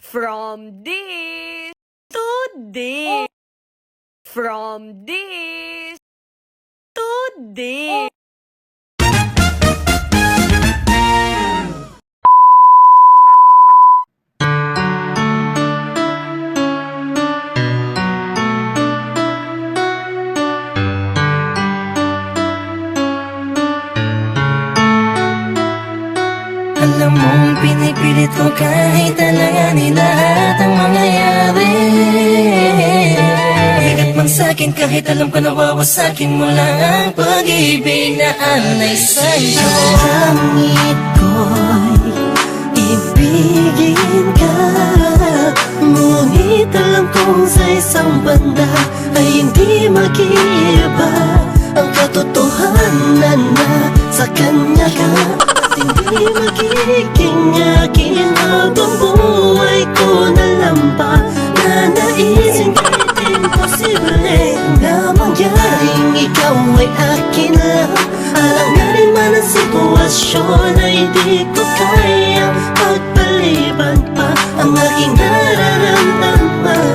From this to this. From this to this. Alam mong pinipilit ko kahit alanganin lahat ang mangyayari. Bigat man sa'kin kahit alam ko nawawasakin mo lang ang pag-ibig na alay sa'yo. Langit ko'y ibigin ka, ngunit alam kong sa isang banda ay hindi mag-iiba ang katotohanan na sa kanya ka. Hindi magiging akin habang buhay ko na lampa na naisin kahit imposible na mangyaring ikaw ay akin lang. Alanganin man ang sitwasyon ay di ko kayang pagpaliban pa ang aking nararamdaman.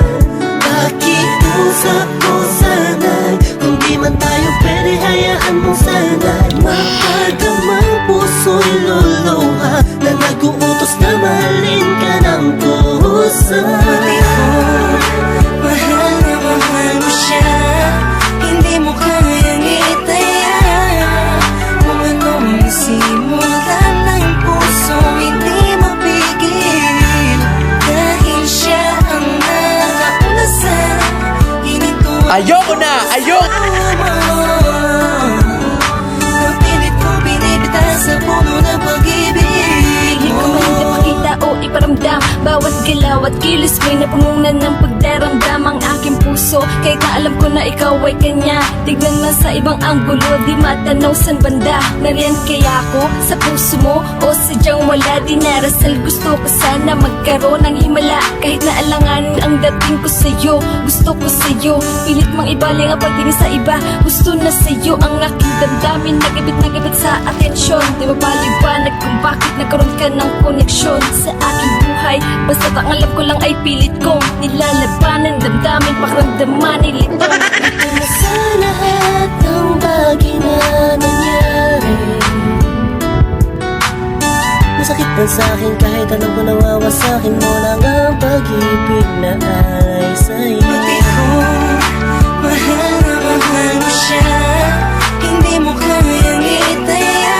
Pakiusap ko sana'y kung di man tayo pwede hayaan mo sana'y mapagamang puso'y luluha na nag-uutos na mahalin ka ng puso. Mahal na mahal mo siya, hindi mo kayang itaya. Kung anong simulan ng puso hindi mapigil, dahil siya ang nakauna sa hininto. Ayoko na! Ayoko! Napilit ko binibitaw sa puno ng pag-ibig Hindi ko mo. man ipakita o iparamdam, bawat galaw at kilos mo'y napungunan ng pagdaramdam ang aking puso. Kahit na alam ko na ikaw ay kanya, tignan man sa ibang anggulo, di matanaw san banda. Nariyan kaya ako sa puso mo o sadyang wala? Di narasal, gusto ko sana magkaroon ng himala. Kahit na alanganin ang dating ko sa'yo, gusto ko sa'yo. Pilit mang ibaling ang pagtingin sa iba, gusto na sa'yo ang aking damdamin. Nagabit sa atensyon, di mapaliwanag kung bakit nagkaroon ka ng koneksyon sa aking buhay. Basta ang alam ko lang ay pilit kong nilalabanan, damdamin, pakiramdaman, nilito. Ito na sa lahat ng bagay na nangyari. Masakit man sa'kin kahit alam ko nawawasakin mo lang ang pag-ibig na alay sa'yo. Pati kung mahal na mahal mo siya, hindi mo kayang itaya.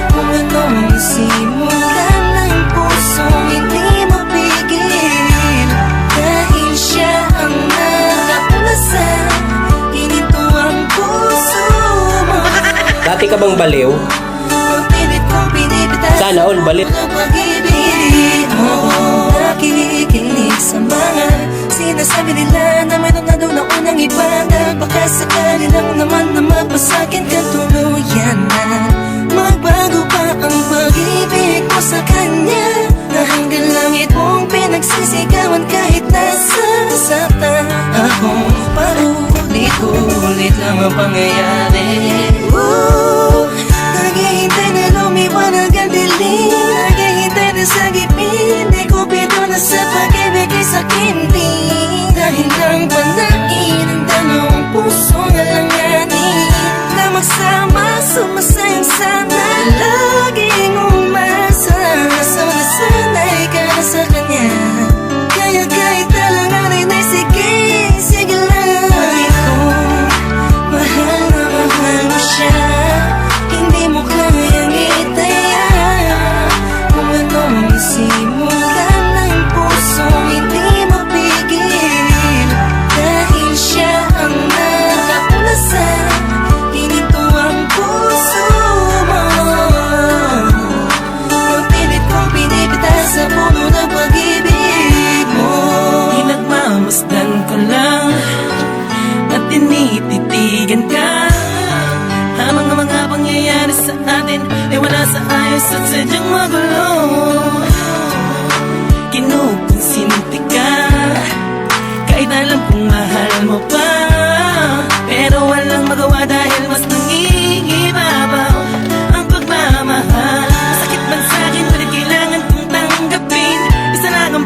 Kung anong simulan ng puso hindi mapigil, dahil siya ang nakauna sa hininto ang puso mo. Dati ka bang baliw? Mapilit kong binibitaw Sana all baliw. ang pag-ibig mo. Nakikinig sa mga sinasabi nila na mayroon na doon na unang iba, na baka sakali lang naman na mapasakin ka tuluyan na magbago pa ang pag-ibig mo sa kanya, na hanggang langit mong pinagsisigawan kahit nasa sakta ako. Paulit-ulit lang ang pangyayari. Naghihintay na lumiwanag ang dilim, naghihintay na sa gipin, di ko pito na sa pag-ibig ay sakintin. Dahil lang panain ang dalawang pusong alanganin na magsama, sumasayang sana, laging umasa. Nasanay ka na sa kanya, kaya kahit alanganin ay sige, sige lang. Bakit kung mahal na mahal mo siya, hindi mo kayang itaya. Kung anong simulan ng puso hindi mapigil, dahil siya ang nakauna sa hininto ang puso mo. Mapilit kong pinipitaw sa puno ng pag-ibig mo. Pinagmamasdan ko lang at tinititigan ka, habang ang mga pangyayari sa atin ay wala sa ayos at sadyang magulo. Kinukonsinti ka kahit alam kong mahal mo pa, pero walang magawa dahil mas nangingibabaw ang pagmamahal. Masakit man sa'kin, pero kailangan kong tanggapin, isa lang ang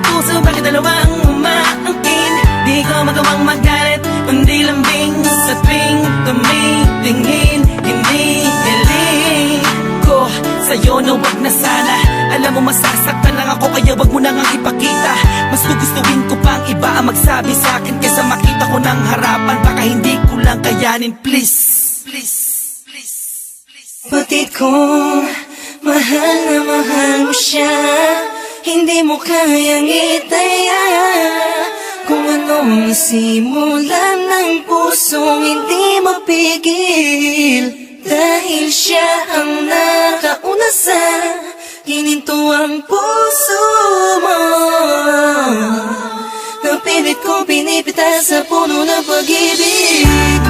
dalawa ang umaangkin. Di ko magawang magalit, kundi lambing sa tuwing tumitingin. Hinihiling ko sa'yo na wag na sana. Alam mo masasaktan lang ako, kaya wag mo nang ipakita. Mas gugustuhin ko pang iba ang magsabi sa'kin kaysa makita ko ng harapan. Baka hindi ko lang kayanin, please. Batid ko, mahal na mahal mo siya. Hindi mo kayang itaya kung anong nasimulan ng pusong hindi mapigil. Dahil siya ang nakauna sa hininto ang puso mo. Napilit kong pinipitas sa puno ng pag-ibig.